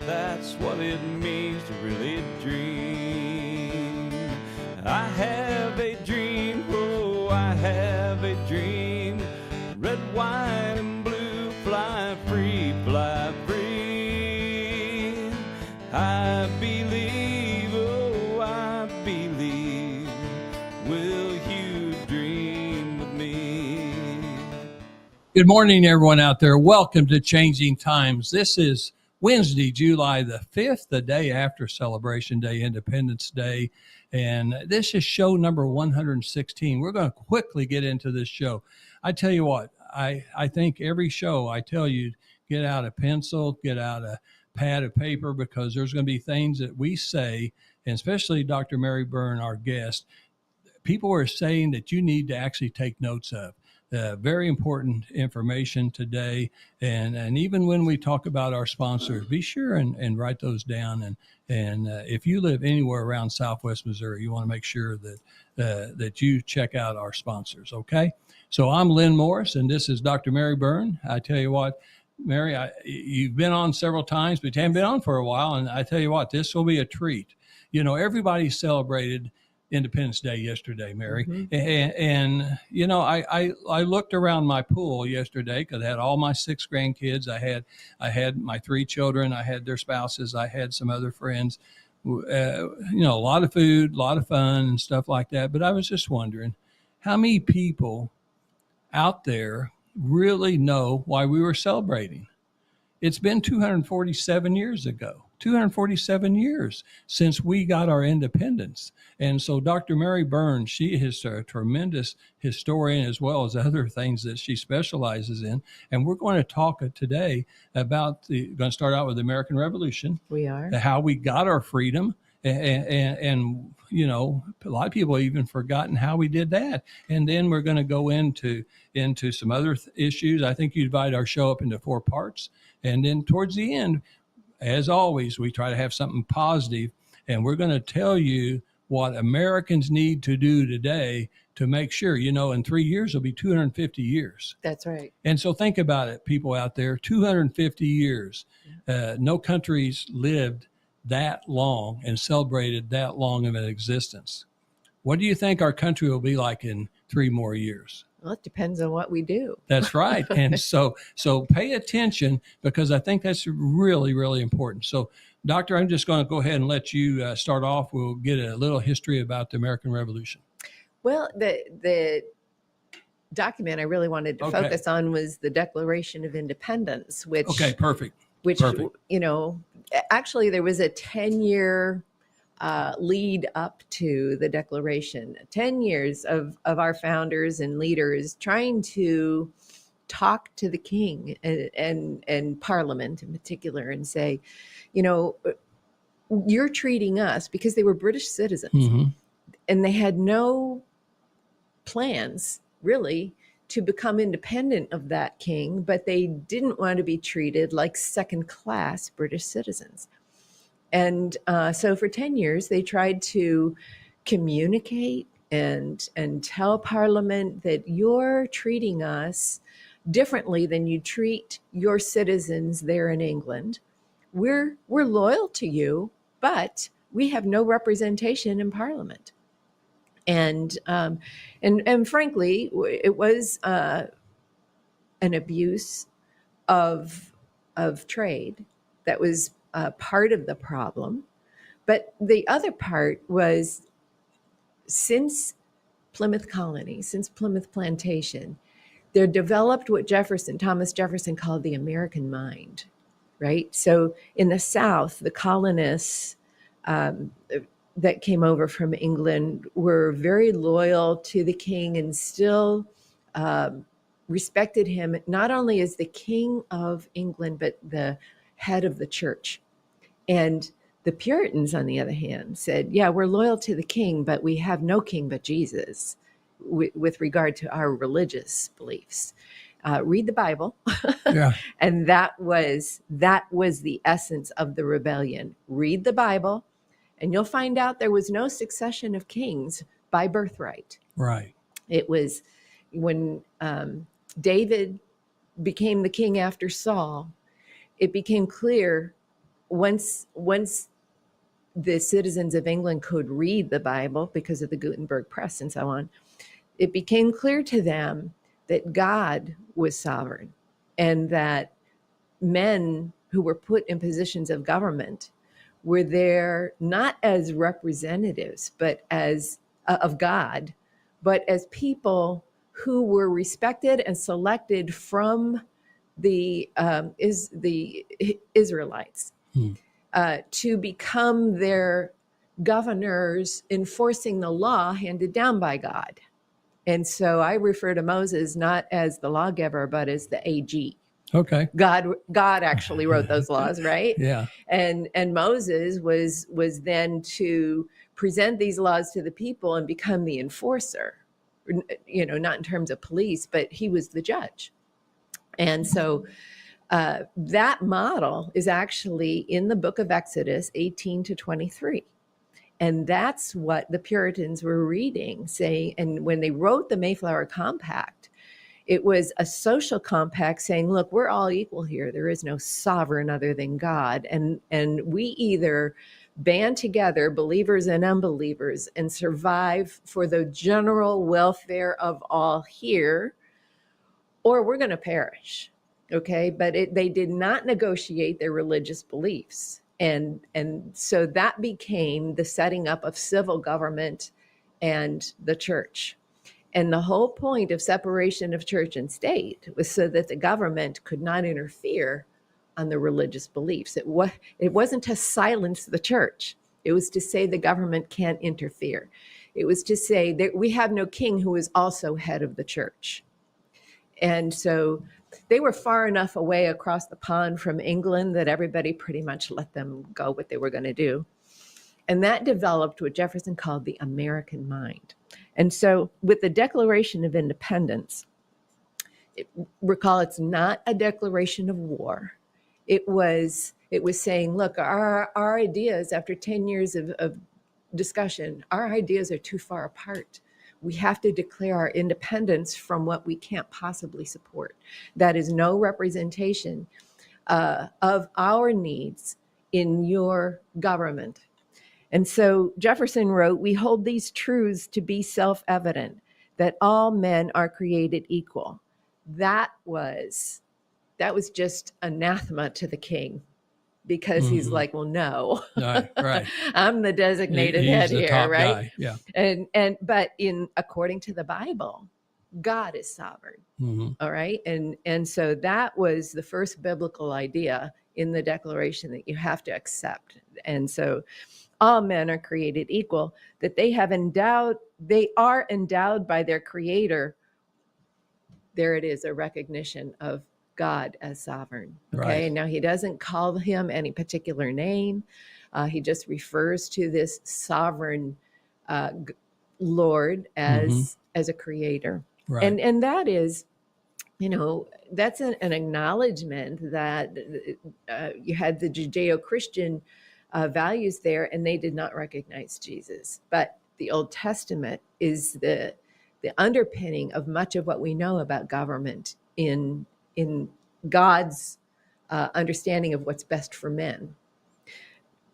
That's what it means to really dream. I have a dream, oh, I have a dream. Red, white, and blue, fly free, fly free. I believe, oh, I believe. Will you dream with me? Good morning, everyone out there. Welcome to Changing Times. This is Wednesday, July the 5th, the day after Celebration Day, Independence Day. And this is show number 116. We're going to quickly get into this show. I tell you what, I think every show I tell you, get out a pencil, get out a pad of paper, because there's going to be things that we say, and especially Dr. Mary Byrne, our guest, people are saying that you need to actually take notes of. Very important information today. And even when we talk about our sponsors, be sure and write those down. And if you live anywhere around Southwest Missouri, you want to make sure that you check out our sponsors, okay? So I'm Lynn Morris, and this is Dr. Mary Byrne. I tell you what, Mary, you've been on several times, but you haven't been on for a while. And I tell you what, this will be a treat. You know, everybody celebrated Independence Day yesterday, Mary. Mm-hmm. And you know, I looked around my pool yesterday because I had all my 6 grandkids. I had my 3 children. I had their spouses. I had some other friends. You know, a lot of food, a lot of fun and stuff like that. But I was just wondering, how many people out there really know why we were celebrating? It's been 247 years ago. 247 years since we got our independence. And so Dr. Mary Byrne, she is a tremendous historian as well as other things that she specializes in. And we're going to talk today about going to start out with the American Revolution. We are. How we got our freedom. And you know, a lot of people have even forgotten how we did that. And then we're going to go into some other issues. I think you divide our show up into 4 parts. And then towards the end, as always, we try to have something positive, and we're going to tell you what Americans need to do today to make sure, you know, in 3 years, it'll be 250 years. That's right. And so think about it, people out there, 250 years. No countries lived that long and celebrated that long of an existence. What do you think our country will be like in 3 more years? Well, it depends on what we do. That's right. And so pay attention, because I think that's really, really important. So, Doctor, I'm just going to go ahead and let you start off. We'll get a little history about the American Revolution. Well, the document I really wanted to focus on was the Declaration of Independence, which perfect. You know, actually there was a 10-year lead up to the Declaration, 10 years of our founders and leaders trying to talk to the king and Parliament in particular and say, you know, you're treating us, because they were British citizens, mm-hmm. and they had no plans really to become independent of that king, but they didn't want to be treated like second-class British citizens. And so for 10 years, they tried to communicate and tell Parliament that you're treating us differently than you treat your citizens there in England. We're loyal to you, but we have no representation in Parliament. And frankly, it was an abuse of trade that was part of the problem. But the other part was, since Plymouth Colony, since Plymouth Plantation, there developed what Thomas Jefferson called the American mind, right? So in the South, the colonists that came over from England were very loyal to the king and still respected him, not only as the king of England, but the head of the church. And the Puritans, on the other hand, said, yeah, we're loyal to the king, but we have no king but Jesus with regard to our religious beliefs. Read the Bible. Yeah. And that was the essence of the rebellion. Read the Bible, and you'll find out there was no succession of kings by birthright. Right. It was when David became the king after Saul, it became clear once the citizens of England could read the Bible because of the Gutenberg press and so on, it became clear to them that God was sovereign and that men who were put in positions of government were there not as representatives, but as of God, but as people who were respected and selected from the Israelites to become their governors, enforcing the law handed down by God. And so I refer to Moses not as the lawgiver, but as the AG. Okay. God actually wrote those laws, right? Yeah. And Moses was then to present these laws to the people and become the enforcer, not in terms of police, but he was the judge. And so that model is actually in the book of Exodus 18 to 23. And that's what the Puritans were reading, saying, and when they wrote the Mayflower Compact, it was a social compact saying, look, we're all equal here. There is no sovereign other than God. And we either band together, believers and unbelievers, and survive for the general welfare of all here, or we're going to perish. Okay. But they did not negotiate their religious beliefs. And so that became the setting up of civil government and the church. And the whole point of separation of church and state was so that the government could not interfere on the religious beliefs. It wasn't to silence the church. It was to say the government can't interfere. It was to say that we have no king who is also head of the church. And so they were far enough away across the pond from England that everybody pretty much let them go what they were going to do. And that developed what Jefferson called the American mind. And so with the Declaration of Independence, recall it's not a declaration of war. It was saying, look, our ideas, after 10 years of discussion, our ideas are too far apart. We have to declare our independence from what we can't possibly support. That is no representation of our needs in your government. And so Jefferson wrote, we hold these truths to be self-evident, that all men are created equal. That was just anathema to the king, because he's like, well, no, right. I'm the designated He's head the here, top right? guy. Yeah. But according to the Bible, God is sovereign. Mm-hmm. All right. And so that was the first biblical idea in the Declaration that you have to accept. And so all men are created equal, that they are endowed by their Creator. There it is, a recognition of God as sovereign. Okay. Right. And now he doesn't call him any particular name. He just refers to this sovereign Lord as a creator. Right. And that is, that's an acknowledgement that you had the Judeo-Christian values there, and they did not recognize Jesus. But the Old Testament is the underpinning of much of what we know about government in God's understanding of what's best for men.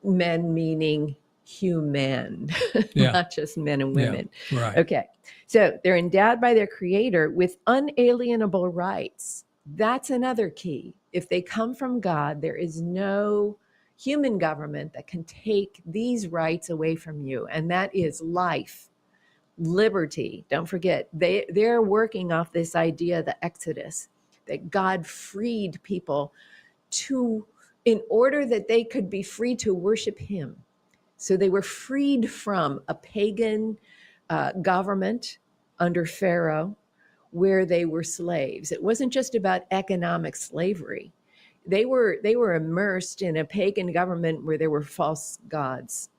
Men meaning human, not just men and women. Yeah. Right. Okay. So they're endowed by their Creator with unalienable rights. That's another key. If they come from God, there is no human government that can take these rights away from you. And that is life, liberty. Don't forget, they're working off this idea, the Exodus, that God freed people in order that they could be free to worship him. So they were freed from a pagan government under Pharaoh, where they were slaves. It wasn't just about economic slavery. They were immersed in a pagan government where there were false gods,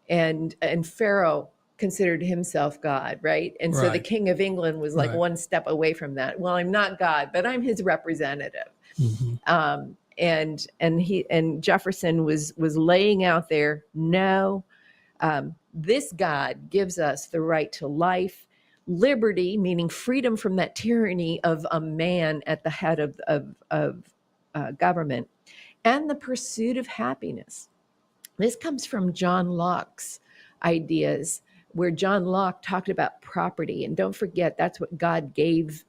and Pharaoh considered himself God, right? And so the King of England was like one step away from that. Well, I'm not God, but I'm his representative. Mm-hmm. And Jefferson was laying out there, no, this God gives us the right to life, liberty, meaning freedom from that tyranny of a man at the head of government, and the pursuit of happiness. This comes from John Locke's ideas, where John Locke talked about property. And don't forget, that's what God gave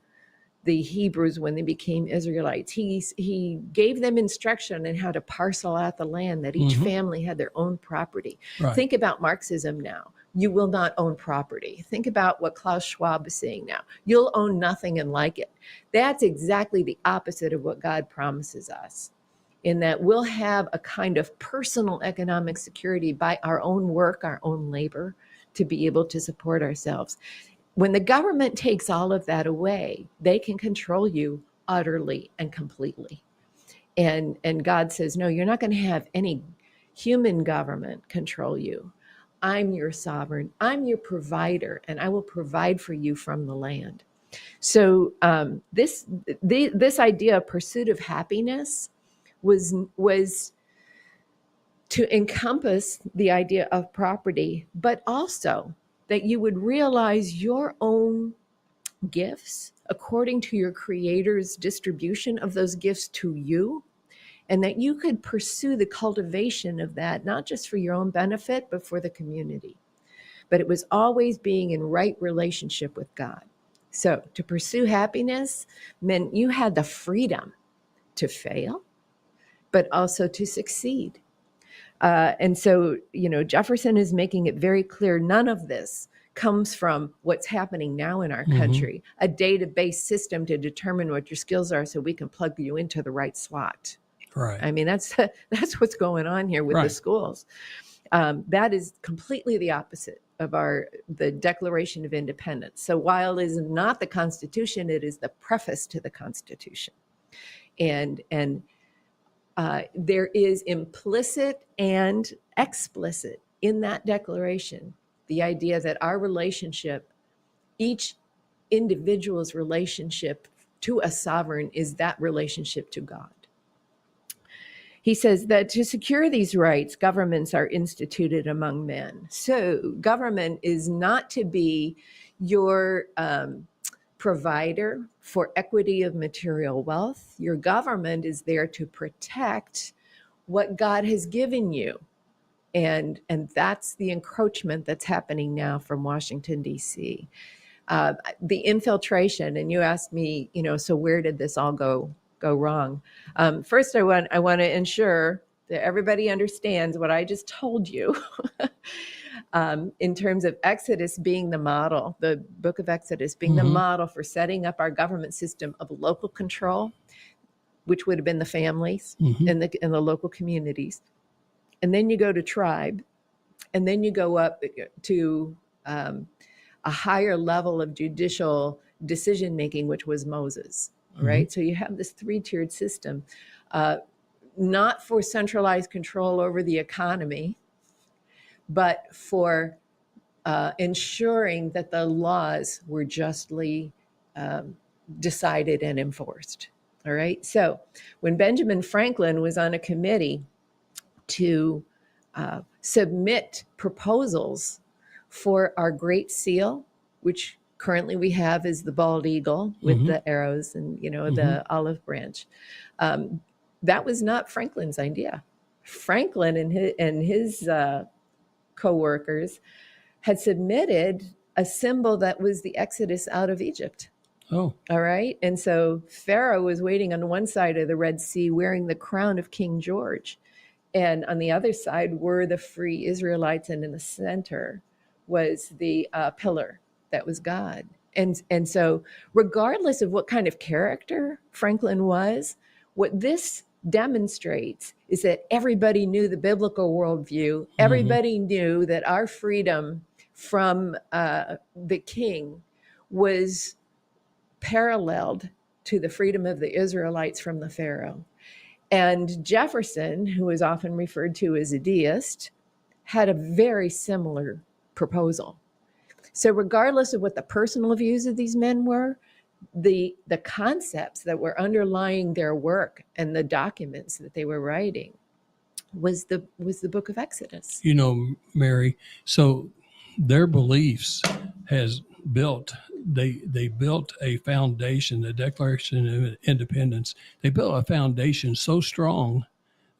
the Hebrews when they became Israelites. He gave them instruction on how to parcel out the land, that each family had their own property. Right. Think about Marxism now. You will not own property. Think about what Klaus Schwab is saying now. You'll own nothing and like it. That's exactly the opposite of what God promises us, in that we'll have a kind of personal economic security by our own work, our own labor, to be able to support ourselves. When the government takes all of that away, they can control you utterly and completely. And God says, no, you're not going to have any human government control you. I'm your sovereign. I'm your provider, and I will provide for you from the land. So this idea of pursuit of happiness was to encompass the idea of property, but also that you would realize your own gifts according to your Creator's distribution of those gifts to you, and that you could pursue the cultivation of that, not just for your own benefit, but for the community. But it was always being in right relationship with God. So to pursue happiness meant you had the freedom to fail, but also to succeed. And so, Jefferson is making it very clear, none of this comes from what's happening now in our country, a database system to determine what your skills are so we can plug you into the right slot. Right. I mean, that's what's going on here with the schools. That is completely the opposite of the Declaration of Independence. So while it is not the Constitution, it is the preface to the Constitution. And there is implicit and explicit in that declaration the idea that our relationship, each individual's relationship to a sovereign, is that relationship to God. He says that to secure these rights, governments are instituted among men. So government is not to be your provider for equity of material wealth. Your government is there to protect what God has given you. And that's the encroachment that's happening now from Washington, D.C. The infiltration, and you asked me, so where did this all go wrong? First, I want to ensure that everybody understands what I just told you in terms of Exodus being the model, the book of Exodus being the model for setting up our government system of local control, which would have been the families and the local communities. And then you go to tribe, and then you go up to a higher level of judicial decision-making, which was Moses, right? So you have this three-tiered system, not for centralized control over the economy, but for ensuring that the laws were justly decided and enforced, all right? So when Benjamin Franklin was on a committee to submit proposals for our Great Seal, which currently we have is the bald eagle with the arrows and, the olive branch. That was not Franklin's idea. Franklin and his co-workers had submitted a symbol that was the Exodus out of Egypt. Oh. All right. And so Pharaoh was waiting on one side of the Red Sea wearing the crown of King George. And on the other side were the free Israelites, and in the center was the pillar that was God. And so regardless of what kind of character Franklin was, what this demonstrates is that everybody knew the biblical worldview. Everybody knew that our freedom from the king was paralleled to the freedom of the Israelites from the Pharaoh. And Jefferson, who is often referred to as a deist, had a very similar proposal. So regardless of what the personal views of these men were, the concepts that were underlying their work and the documents that they were writing was the book of Exodus. Mary, so their beliefs they built a foundation, the Declaration of Independence. They built a foundation so strong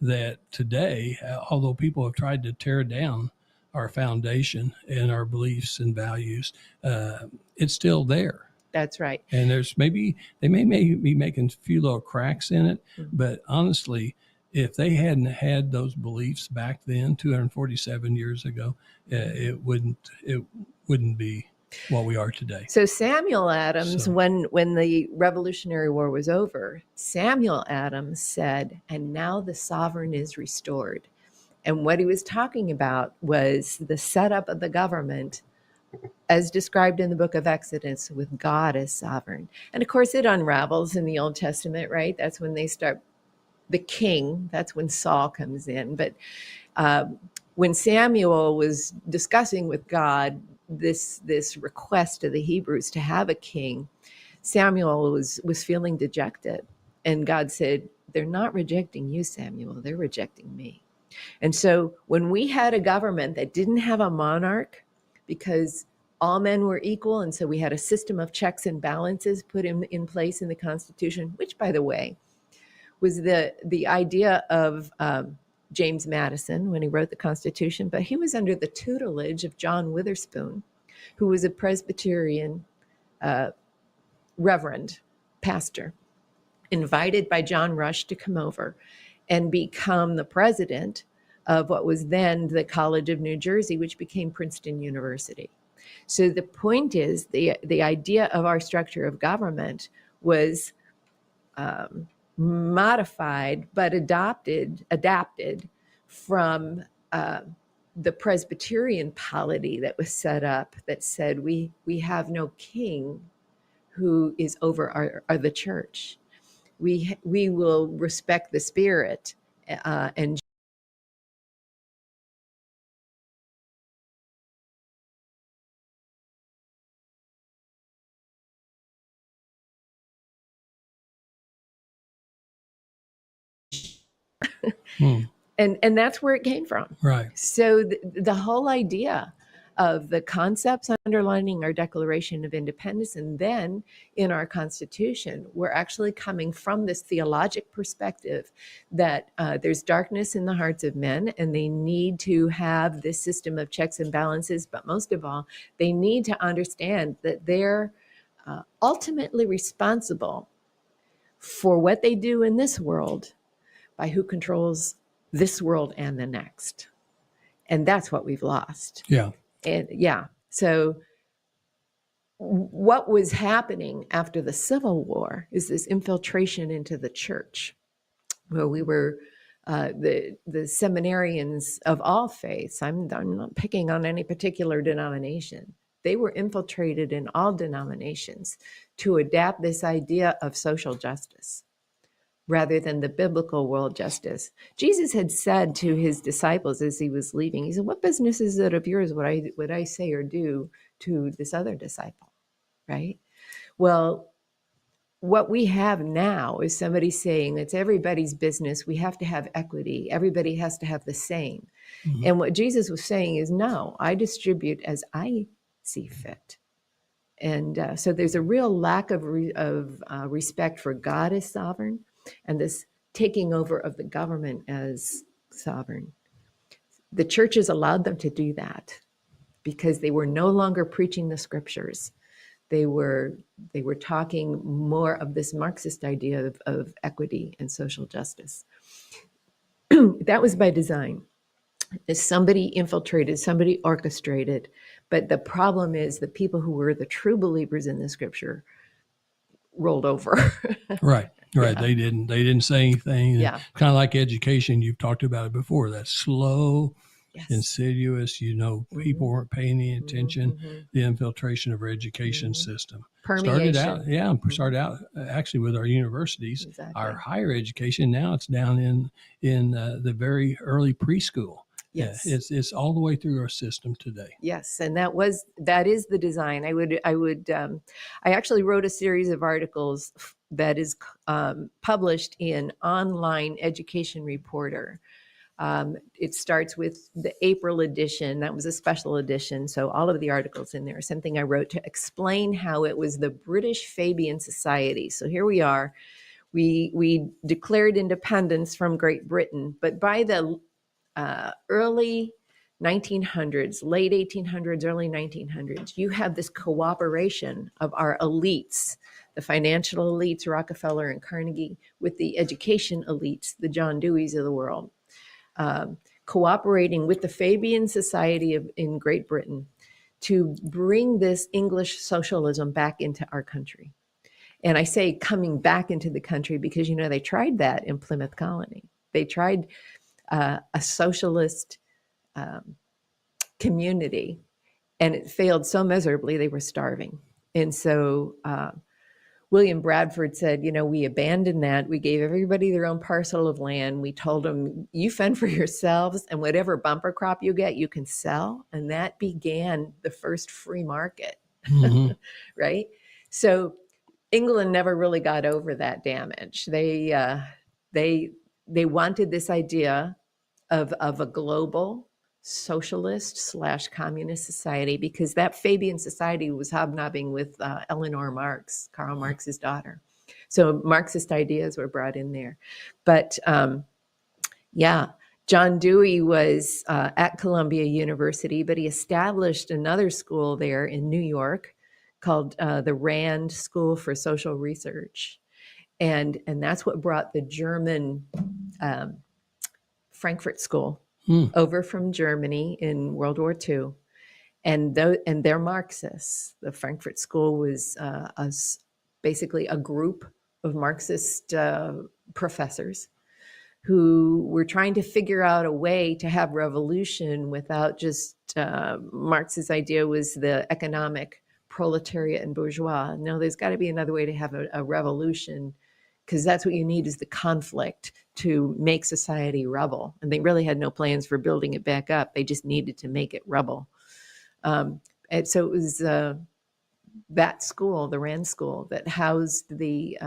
that today, although people have tried to tear down our foundation and our beliefs and values, it's still there. That's right. And there's they may be making a few little cracks in it, but honestly, if they hadn't had those beliefs back then, 247 years ago, it wouldn't be what we are today. So Samuel Adams, when the Revolutionary War was over, Samuel Adams said, "And now the sovereign is restored." And what he was talking about was the setup of the government as described in the book of Exodus, with God as sovereign. And of course, it unravels in the Old Testament, right? That's when they start the king. That's when Saul comes in. But when Samuel was discussing with God this request of the Hebrews to have a king, Samuel was feeling dejected. And God said, "They're not rejecting you, Samuel. They're rejecting me." And so when we had a government that didn't have a monarch, because all men were equal, and so we had a system of checks and balances put in place in the Constitution, which, by the way, was the idea of James Madison when he wrote the Constitution, but he was under the tutelage of John Witherspoon, who was a Presbyterian reverend pastor, invited by John Rush to come over and become the president of what was then the College of New Jersey, which became Princeton University. So the point is, the idea of our structure of government was modified but adapted from the Presbyterian polity that was set up that said we have no king who is over the church. We will respect the spirit and and that's where it came from. Right. So the whole idea of the concepts underlining our Declaration of Independence and then in our Constitution were actually coming from this theologic perspective that there's darkness in the hearts of men and they need to have this system of checks and balances, but most of all, they need to understand that they're ultimately responsible for what they do in this world by who controls this world and the next. And that's what we've lost. Yeah. And so what was happening after the Civil War is this infiltration into the church, where we were the seminarians of all faiths. I'm not picking on any particular denomination. They were infiltrated in all denominations to adapt this idea of social justice rather than the biblical world justice. Jesus had said to his disciples as he was leaving, he said, "What business is it of yours what I say or do to this other disciple?" Right? Well, what we have now is somebody saying it's everybody's business. We have to have equity. Everybody has to have the same. Mm-hmm. And what Jesus was saying is, no, I distribute as I see fit. And so there's a real lack of respect for God as sovereign, and this taking over of the government as sovereign. The churches allowed them to do that because they were no longer preaching the scriptures. They were talking more of this Marxist idea of equity and social justice. That was by design. Somebody infiltrated, somebody orchestrated, but the problem is the people who were the true believers in the scripture rolled over. Right. Yeah. They didn't say anything. Yeah. Kind of like education, you've talked about it before. That's slow, Yes. insidious. People weren't paying any attention. Mm-hmm. The infiltration of our education system Permeation. started out actually with our universities, Exactly. our higher education. Now it's down in the very early preschool. Yes. Yeah, it's all the way through our system today. Yes, and that is the design. I actually wrote a series of articles that is published in Online Education Reporter. It starts with the April edition. That was a special edition, so all of the articles in there are something I wrote to explain how it was the British Fabian Society. So here we are. We declared independence from Great Britain, but by the early 1900s, late 1800s, early 1900s, you have this cooperation of our elites, the financial elites, Rockefeller and Carnegie, with the education elites, the John Deweys of the world, cooperating with the Fabian Society in Great Britain to bring this English socialism back into our country. And I say coming back into the country because, they tried that in Plymouth Colony. They tried a socialist community, and it failed so miserably they were starving. And so William Bradford said, we abandoned that. We gave everybody their own parcel of land. We told them, you fend for yourselves, and whatever bumper crop you get, you can sell. And that began the first free market, mm-hmm. Right? So England never really got over that damage. They wanted this idea of a global socialist / communist society, because that Fabian Society was hobnobbing with Eleanor Marx, Karl Marx's daughter. So Marxist ideas were brought in there. But John Dewey was at Columbia University, but he established another school there in New York called the Rand School for Social Research. And that's what brought the German Frankfurt School over from Germany in World War II. And they're Marxists. The Frankfurt School was basically a group of Marxist professors who were trying to figure out a way to have revolution without just Marx's idea was the economic proletariat and bourgeois. No, there's got to be another way to have a revolution, because that's what you need, is the conflict to make society rebel. And they really had no plans for building it back up. They just needed to make it rebel. And so it was that school, the Rand School, that housed the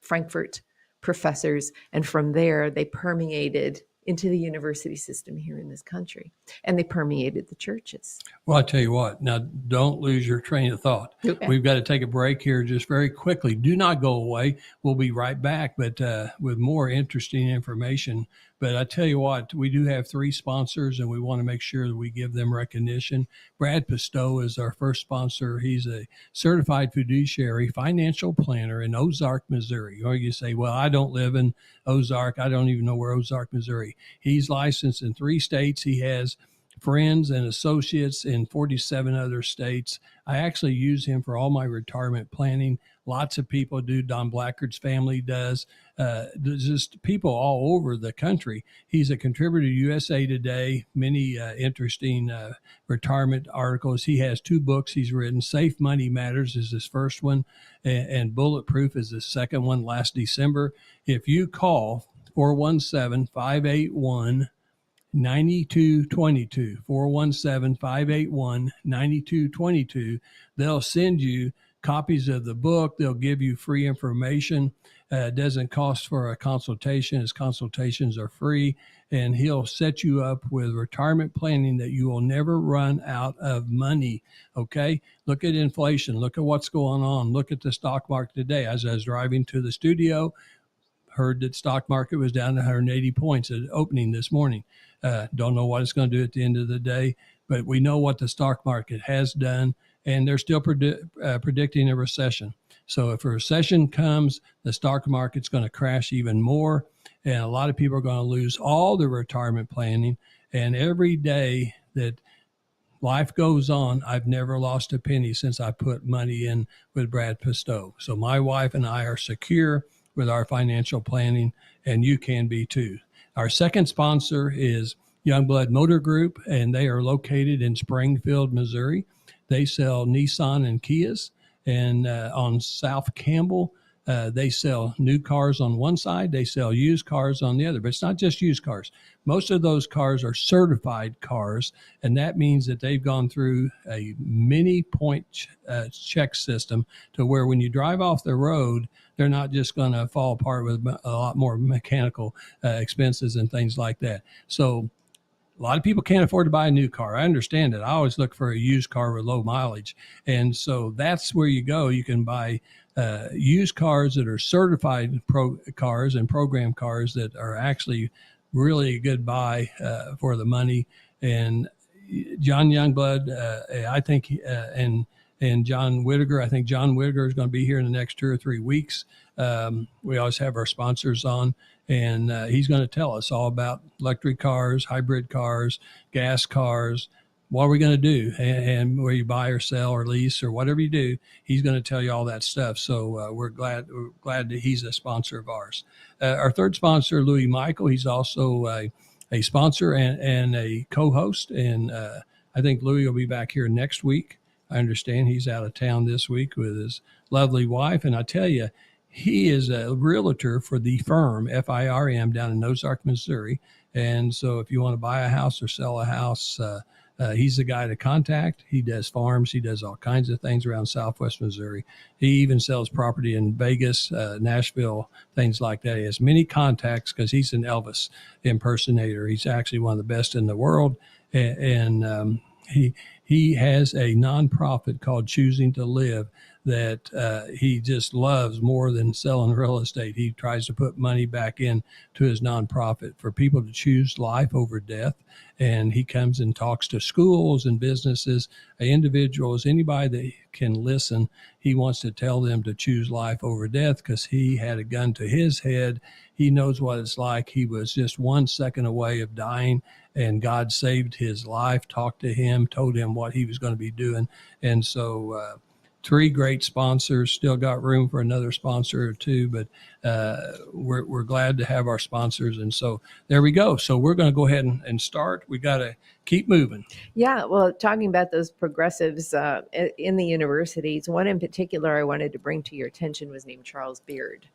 Frankfurt professors. And from there, they permeated into the university system here in this country. And they permeated the churches. Well, I tell you what, now don't lose your train of thought. Okay. We've got to take a break here just very quickly. Do not go away. We'll be right back, but with more interesting information. But I tell you what, we do have 3 sponsors, and we want to make sure that we give them recognition. Brad Pistow is our first sponsor. He's a certified fiduciary financial planner in Ozark, Missouri. Or you say, well, I don't live in Ozark. I don't even know where Ozark, Missouri. He's licensed in 3 states. He has friends and associates in 47 other states. I actually use him for all my retirement planning. Lots of people do. Don Blackard's family does. There's just people all over the country. He's a contributor to USA Today, many interesting retirement articles. He has 2 books he's written. Safe Money Matters is his first one, and Bulletproof is his second one, last December. If you call 417-581 9222, 417-581-9222. They'll send you copies of the book. They'll give you free information. It doesn't cost for a consultation. His consultations are free, and he'll set you up with retirement planning that you will never run out of money. Okay. Look at inflation. Look at what's going on. Look at the stock market today. As I was driving to the studio, heard that stock market was down to 180 points at opening this morning. Don't know what it's going to do at the end of the day, but we know what the stock market has done, and they're still predicting a recession. So if a recession comes, the stock market's going to crash even more, and a lot of people are going to lose all their retirement planning. And every day that life goes on, I've never lost a penny since I put money in with Brad Pistow. So my wife and I are secure with our financial planning, and you can be too. Our second sponsor is Youngblood Motor Group, and they are located in Springfield, Missouri. They sell Nissan and Kias, and on South Campbell, they sell new cars on one side, they sell used cars on the other. But it's not just used cars. Most of those cars are certified cars, and that means that they've gone through a many point check system to where when you drive off the road, they're not just going to fall apart with a lot more mechanical expenses and things like that. So a lot of people can't afford to buy a new car. I understand it. I always look for a used car with low mileage. And so that's where you go. You can buy used cars that are certified cars and program cars that are actually really a good buy for the money. And John Youngblood, I think, and John Whittaker. I think John Whittaker is going to be here in the next 2 or 3 weeks. We always have our sponsors on, and he's going to tell us all about electric cars, hybrid cars, gas cars. What are we going to do? And where you buy or sell or lease or whatever you do, he's going to tell you all that stuff. So we're glad that he's a sponsor of ours. Our third sponsor, Louis Michael, he's also a sponsor and a co-host. And I think Louis will be back here next week. I understand he's out of town this week with his lovely wife. And I tell you, he is a realtor for the firm, FIRM, down in Ozark, Missouri. And so if you want to buy a house or sell a house, he's the guy to contact. He does farms. He does all kinds of things around Southwest Missouri. He even sells property in Vegas, Nashville, things like that. He has many contacts because he's an Elvis impersonator. He's actually one of the best in the world. And he has a nonprofit called Choosing to Live that he just loves more than selling real estate. He tries to put money back in to his nonprofit for people to choose life over death. And he comes and talks to schools and businesses, individuals, anybody that can listen. He wants to tell them to choose life over death because he had a gun to his head. He knows what it's like. He was just 1 second away of dying, and God saved his life, talked to him, told him what he was going to be doing. And so 3 great sponsors, still got room for another sponsor or 2, but we're glad to have our sponsors. And so there we go. So we're going to go ahead and start. We got to keep moving. Yeah, well, talking about those progressives in the universities, one in particular I wanted to bring to your attention was named Charles Beard.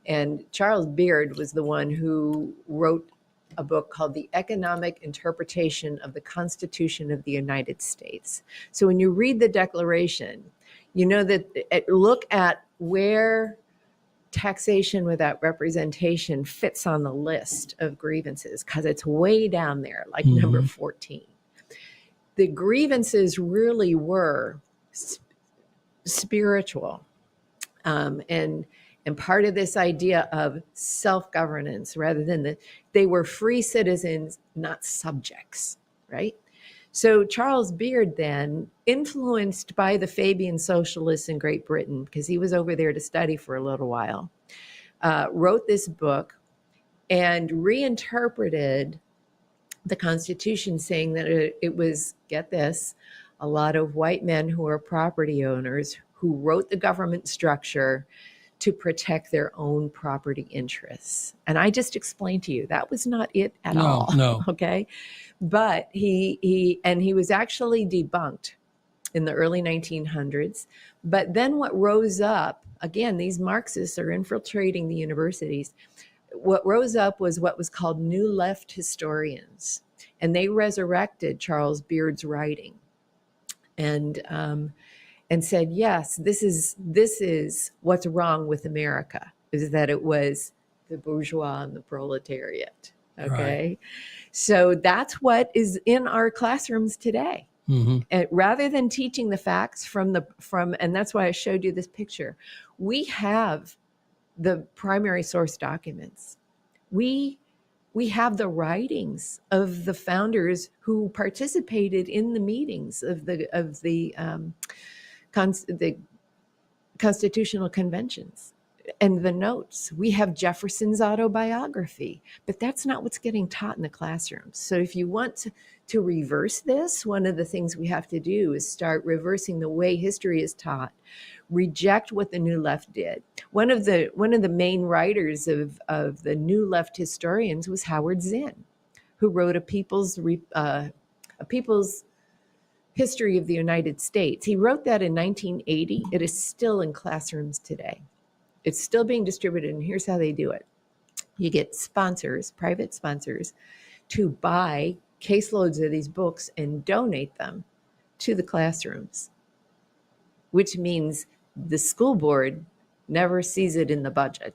And Charles Beard was the one who wrote a book called The Economic Interpretation of the Constitution of the United States. So when you read the Declaration, you know that look at where taxation without representation fits on the list of grievances, because it's way down there, like number 14. The grievances really were spiritual. And part of this idea of self-governance rather than they were free citizens, not subjects, right? So Charles Beard then, influenced by the Fabian socialists in Great Britain, because he was over there to study for a little while, wrote this book and reinterpreted the Constitution, saying that it was, get this, a lot of white men who are property owners who wrote the government structure to protect their own property interests. And I just explained to you, that was not it at all. No. Okay. But he was actually debunked in the early 1900s. But then what rose up, again, these Marxists are infiltrating the universities. What rose up was what was called New Left historians. And they resurrected Charles Beard's writing and said, yes, this is what's wrong with America, is that it was the bourgeois and the proletariat. Okay. Right. So that's what is in our classrooms today. Mm-hmm. And rather than teaching the facts from and that's why I showed you this picture. We have the primary source documents. We have the writings of the founders who participated in the meetings of the constitutional conventions and the notes. We have Jefferson's autobiography, but that's not what's getting taught in the classrooms. So if you want to reverse this, one of the things we have to do is start reversing the way history is taught, reject what the New Left did. One of the main writers of the New Left historians was Howard Zinn, who wrote a people's History of the United States. He wrote that in 1980. It is still in classrooms today. It's still being distributed, and here's how they do it. You get sponsors, private sponsors, to buy caseloads of these books and donate them to the classrooms, which means the school board never sees it in the budget.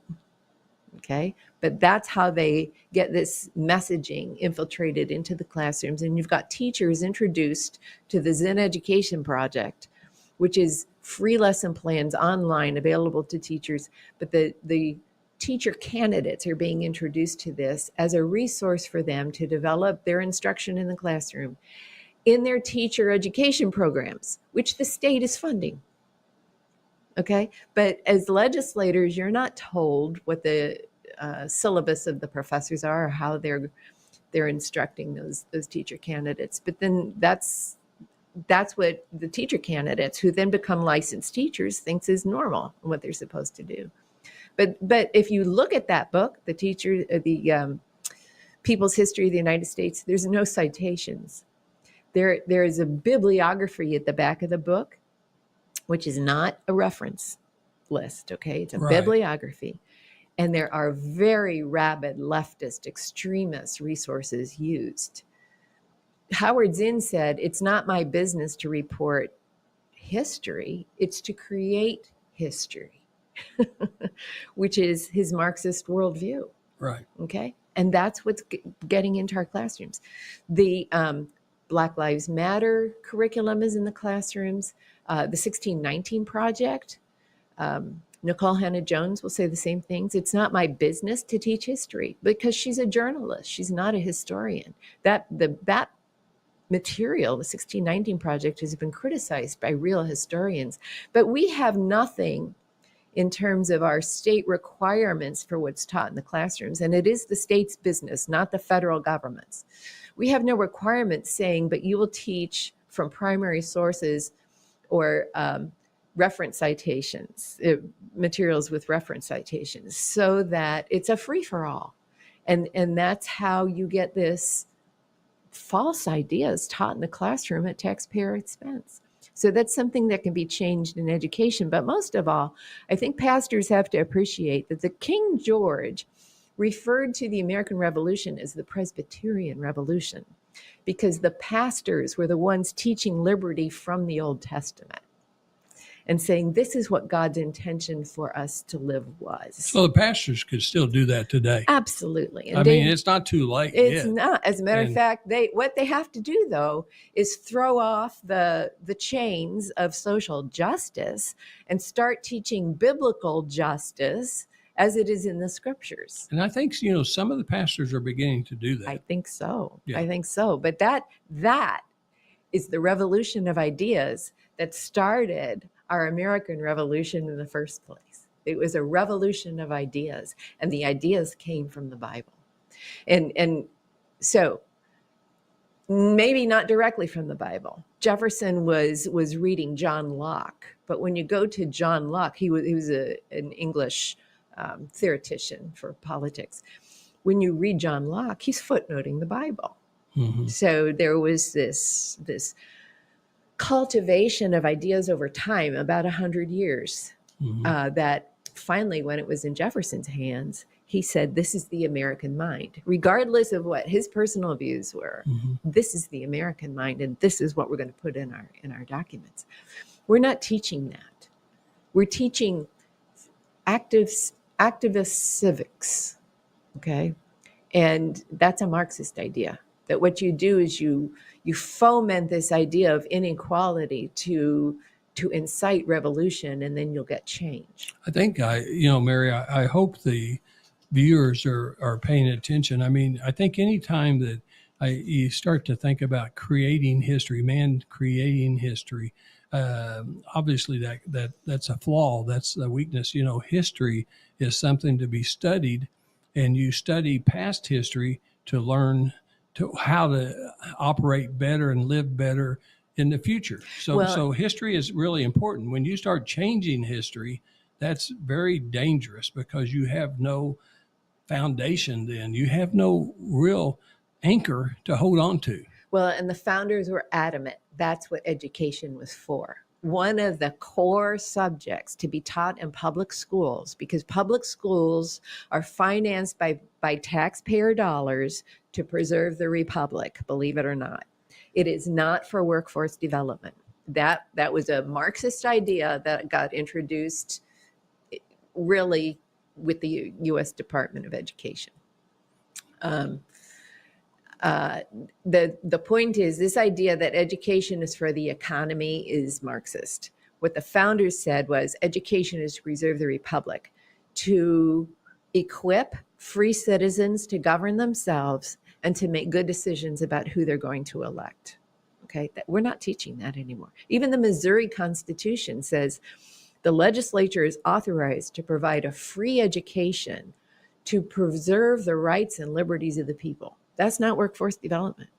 Okay. But that's how they get this messaging infiltrated into the classrooms. And you've got teachers introduced to the Zen Education Project, which is free lesson plans online available to teachers. But the teacher candidates are being introduced to this as a resource for them to develop their instruction in the classroom in their teacher education programs, which the state is funding. Okay. But as legislators, you're not told what the syllabus of the professors are or how they're instructing those teacher candidates. But then that's what the teacher candidates, who then become licensed teachers, thinks is normal and what they're supposed to do. But if you look at that book, the People's History of the United States, there's no citations. There is a bibliography at the back of the book, which is not a reference list, okay? It's a bibliography. And there are very rabid leftist extremist resources used. Howard Zinn said, it's not my business to report history, it's to create history, which is his Marxist worldview. Right. Okay? And that's what's getting into our classrooms. The Black Lives Matter curriculum is in the classrooms. The 1619 Project, Nicole Hannah-Jones will say the same things. It's not my business to teach history because she's a journalist. She's not a historian. That material, the 1619 Project, has been criticized by real historians. But we have nothing in terms of our state requirements for what's taught in the classrooms. And it is the state's business, not the federal government's. We have no requirements saying, but you will teach from primary sources or reference citations, materials with reference citations, so that it's a free-for-all. And that's how you get this false ideas taught in the classroom at taxpayer expense. So that's something that can be changed in education. But most of all, I think pastors have to appreciate that the King George referred to the American Revolution as the Presbyterian Revolution, because the pastors were the ones teaching liberty from the Old Testament and saying this is what God's intention for us to live was. So the pastors could still do that today. Absolutely. And I mean, it's not too late. It's yet. not. As a matter of fact, what they have to do, though, is throw off the chains of social justice and start teaching biblical justice as it is in the scriptures. And I think, some of the pastors are beginning to do that. I think so. Yeah. I think so. But that is the revolution of ideas that started our American Revolution in the first place. It was a revolution of ideas, and the ideas came from the Bible. And so maybe not directly from the Bible. Jefferson was reading John Locke, but when you go to John Locke, he was an English theoretician for politics. When you read John Locke, he's footnoting the Bible. Mm-hmm. So there was this cultivation of ideas over time, about 100 years, mm-hmm. That finally, when it was in Jefferson's hands, he said, this is the American mind. Regardless of what his personal views were, mm-hmm. this is the American mind, and this is what we're going to put in our documents. We're not teaching that. We're teaching activist civics, okay? And that's a Marxist idea, that what you do is you foment this idea of inequality to incite revolution, and then you'll get change. I think, Mary, I hope the viewers are paying attention. I mean, I think anytime that you start to think about creating history, man creating history, obviously that's a flaw. That's a weakness. History is something to be studied, and you study past history to learn how to operate better and live better in the future. So history is really important. When you start changing history, that's very dangerous, because you have no foundation then. You have no real anchor to hold on to. Well, and the founders were adamant. That's what education was for. One of the core subjects to be taught in public schools, because public schools are financed by taxpayer dollars to preserve the republic, believe it or not. It is not for workforce development. That was a Marxist idea that got introduced really with the U.S. Department of Education. The point is, this idea that education is for the economy is Marxist. What the founders said was education is to preserve the republic, to equip free citizens to govern themselves and to make good decisions about who they're going to elect. Okay, we're not teaching that anymore. Even the Missouri Constitution says the legislature is authorized to provide a free education to preserve the rights and liberties of the people. That's not workforce development.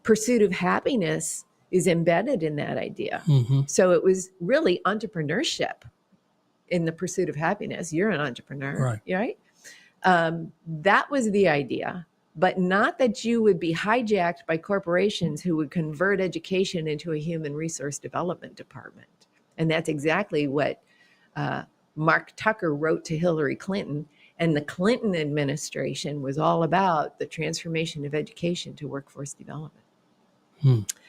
Pursuit of happiness is embedded in that idea. Mm-hmm. So it was really entrepreneurship in the pursuit of happiness. You're an entrepreneur, right? That was the idea, but not that you would be hijacked by corporations who would convert education into a human resource development department. And that's exactly what Mark Tucker wrote to Hillary Clinton. And the Clinton administration was all about the transformation of education to workforce development.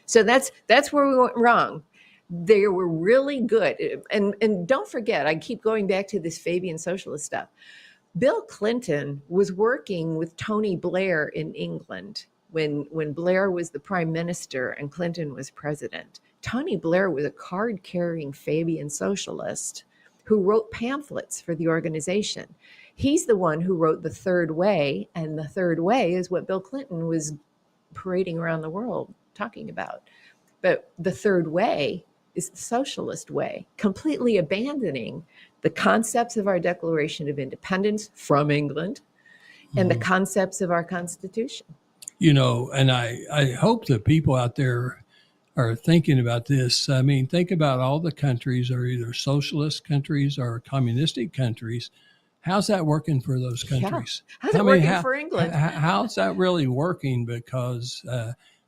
So that's where we went wrong. They were really good. And don't forget, I keep going back to this Fabian socialist stuff. Bill Clinton was working with Tony Blair in England when Blair was the prime minister and Clinton was president. Tony Blair was a card-carrying Fabian socialist who wrote pamphlets for the organization. He's the one who wrote The Third Way, and The Third Way is what Bill Clinton was parading around the world talking about. But the third way is the socialist way, completely abandoning the concepts of our Declaration of Independence from England and the concepts of our Constitution. You know, and I hope that people out there are thinking about this. I mean, think about all the countries are either socialist countries or communistic countries. How's that working for those countries? Yeah. How's it working for England? How's that really working? Because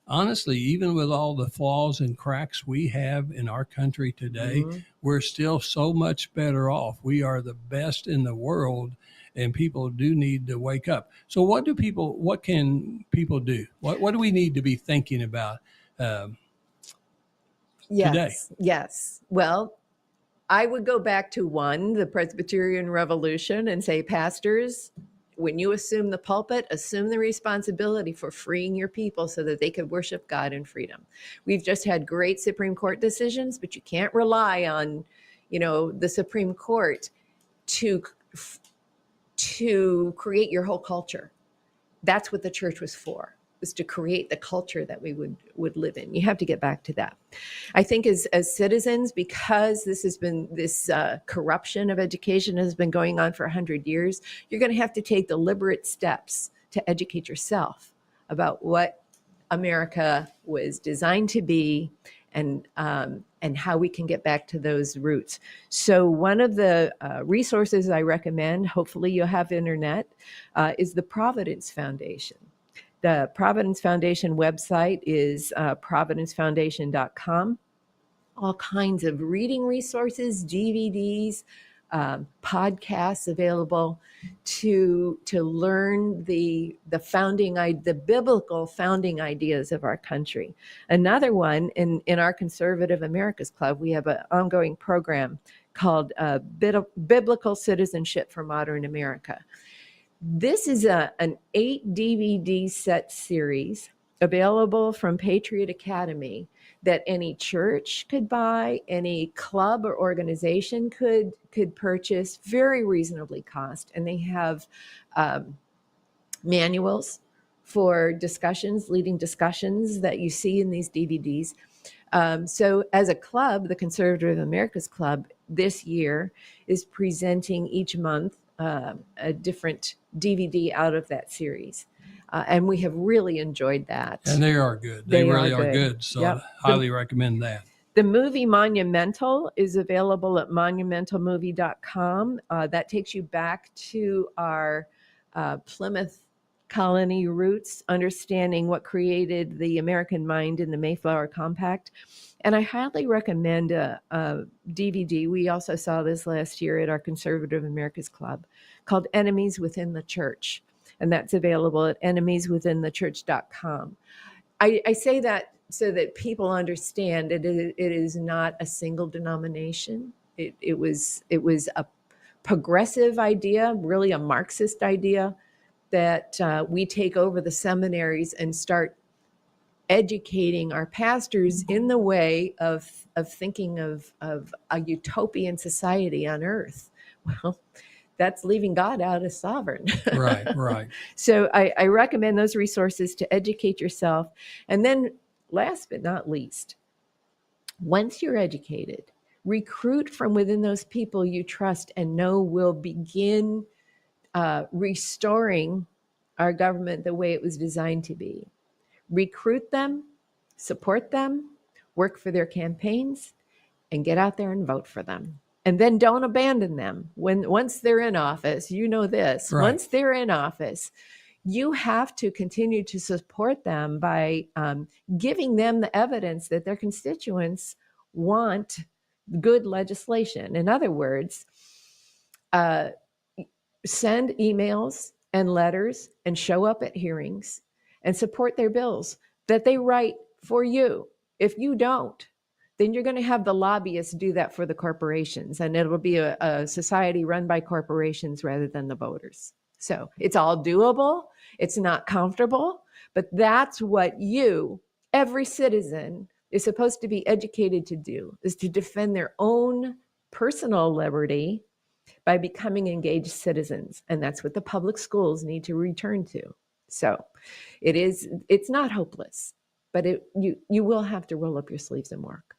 honestly, even with all the flaws and cracks we have in our country today, we're still so much better off. We are the best in the world, and people do need to wake up. So what can people do? What do we need to be thinking about today? Yes. Well, I would go back to the Presbyterian Revolution and say, pastors, when you assume the pulpit, assume the responsibility for freeing your people so that they could worship God in freedom. We've just had great Supreme Court decisions, but you can't rely on, the Supreme Court to create your whole culture. That's what the church was for, was to create the culture that we would live in. You have to get back to that. I think as citizens, because this corruption of education has been going on for 100 years, you're going to have to take deliberate steps to educate yourself about what America was designed to be and how we can get back to those roots. So one of the resources I recommend, hopefully you'll have internet, is the Providence Foundation. The Providence Foundation website is providencefoundation.com. All kinds of reading resources, DVDs, podcasts available to learn the biblical founding ideas of our country. Another one in our Conservative Americas Club, we have an ongoing program called Biblical Citizenship for Modern America. This is an 8 DVD set series available from Patriot Academy that any church could buy, any club or organization could purchase, very reasonably cost. And they have manuals for leading discussions that you see in these DVDs. So as a club, the Conservative Americas Club this year is presenting each month a different DVD out of that series. And we have really enjoyed that. And they are good. They really are good. So I highly recommend that. The movie Monumental is available at monumentalmovie.com. That takes you back to our Plymouth colony roots, understanding what created the American mind in the Mayflower Compact. And I highly recommend a DVD. We also saw this last year at our Conservative Americas Club called Enemies Within the Church. And that's available at enemieswithinthechurch.com. I say that so that people understand it is not a single denomination. It was a progressive idea, really a Marxist idea, that we take over the seminaries and start educating our pastors in the way of thinking of a utopian society on earth. Well, that's leaving God out as sovereign. Right. So I recommend those resources to educate yourself. And then last but not least, once you're educated, recruit from within those people you trust and know will begin restoring our government the way it was designed to be. Recruit them, support them, work for their campaigns, and get out there and vote for them. And then don't abandon them. Once they're in office, you know this, Right. Once they're in office, you have to continue to support them by giving them the evidence that their constituents want good legislation. In other words, send emails and letters and show up at hearings and support their bills that they write for you. If you don't, then you're going to have the lobbyists do that for the corporations, and it'll be a society run by corporations rather than the voters. So it's all doable. It's not comfortable, but that's what you, every citizen, is supposed to be educated to do, is to defend their own personal liberty by becoming engaged citizens. And that's what the public schools need to return to. So it's not hopeless, but you will have to roll up your sleeves and work.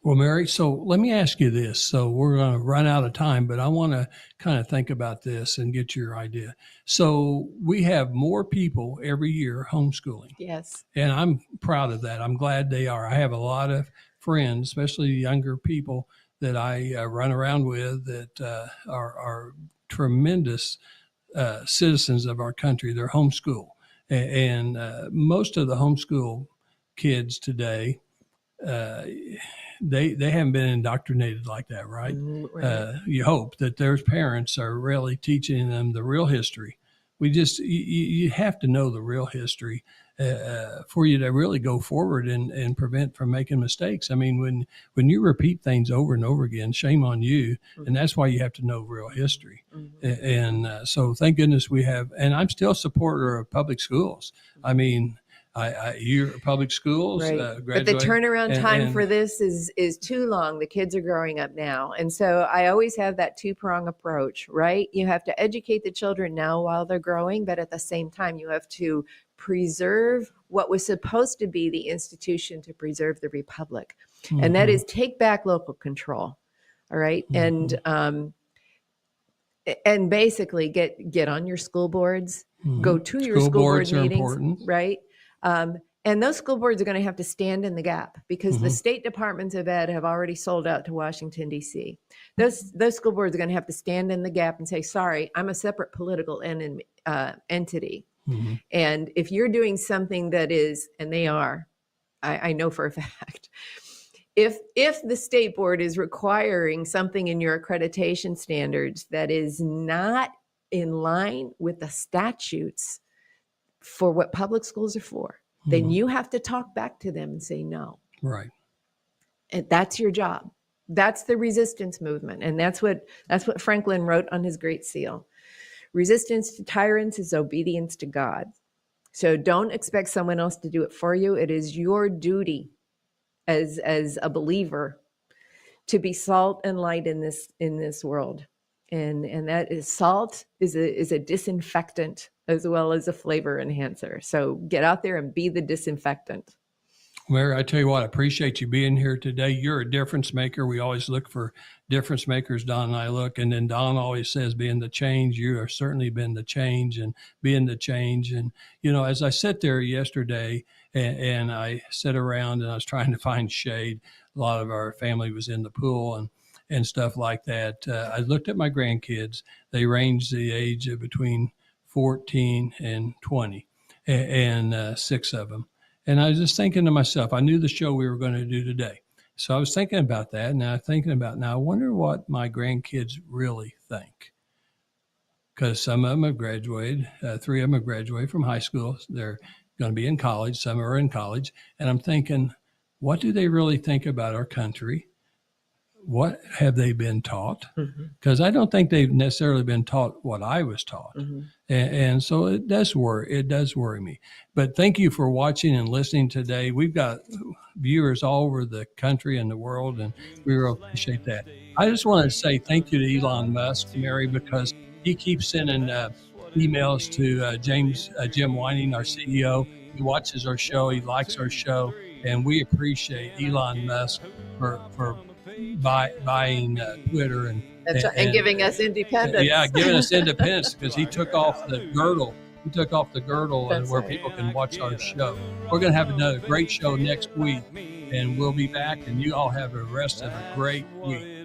Well, Mary, so let me ask you this. So we're going to run out of time, but I want to kind of think about this and get your idea. So we have more people every year homeschooling. Yes. And I'm proud of that. I'm glad they are. I have a lot of friends, especially younger people that I run around with that are tremendous citizens of our country. They're homeschool. And most of the homeschool kids today, they haven't been indoctrinated like that, right? Right. You hope that their parents are really teaching them the real history. You have to know the real history for you to really go forward and prevent from making mistakes. I mean, when you repeat things over and over again, shame on you. Mm-hmm. And that's why you have to know real history. Mm-hmm. And so thank goodness we have, and I'm still a supporter of public schools. Mm-hmm. I mean, you're public schools, right. But the turnaround time for this is too long. The kids are growing up now. And so I always have that two-prong approach, right? You have to educate the children now while they're growing, but at the same time, you have to preserve what was supposed to be the institution to preserve the republic. Mm-hmm. And that is take back local control. All right. Mm-hmm. And basically get on your school boards, mm-hmm. go to your school board meetings, important. Right? And those school boards are going to have to stand in the gap because mm-hmm. the state departments of ed have already sold out to Washington, D.C. Those school boards are going to have to stand in the gap and say, sorry, I'm a separate political entity. Mm-hmm. And if you're doing something that is, and they are, I know for a fact, if the state board is requiring something in your accreditation standards that is not in line with the statutes for what public schools are for, mm-hmm. then you have to talk back to them and say no. Right. And that's your job. That's the resistance movement. And that's what Franklin wrote on his Great Seal. Resistance to tyrants is obedience to God. So don't expect someone else to do it for you. It is your duty as a believer to be salt and light in this world. And that is salt is a disinfectant as well as a flavor enhancer. So get out there and be the disinfectant. Mary, I tell you what, I appreciate you being here today. You're a difference maker. We always look for difference makers, Don and I look. And then Don always says, being the change. You have certainly been the change and being the change. And, you know, as I sat there yesterday and I sat around and I was trying to find shade, a lot of our family was in the pool and stuff like that. I looked at my grandkids. They ranged the age of between 14 and 20 and 6 of them. And I was just thinking to myself, I knew the show we were going to do today. So I was thinking about that. And I wonder what my grandkids really think. Because some of them have graduated, 3 of them have graduated from high school. They're going to be in college. Some are in college. And I'm thinking, what do they really think about our country? what have they been taught? Mm-hmm. Because I don't think they've necessarily been taught what I was taught. Mm-hmm. And so it does worry me. But thank you for watching and listening today. We've got viewers all over the country and the world, and we really appreciate that. I just want to say thank you to Elon Musk, Mary, because he keeps sending emails to Jim Whining, our CEO. He watches our show. He likes our show. And we appreciate Elon Musk for buying Twitter and giving us independence. Yeah, giving us independence, because he took off the girdle. He took off the girdle and where people can watch our show. We're going to have another great show next week, and we'll be back, and you all have the rest of a great week.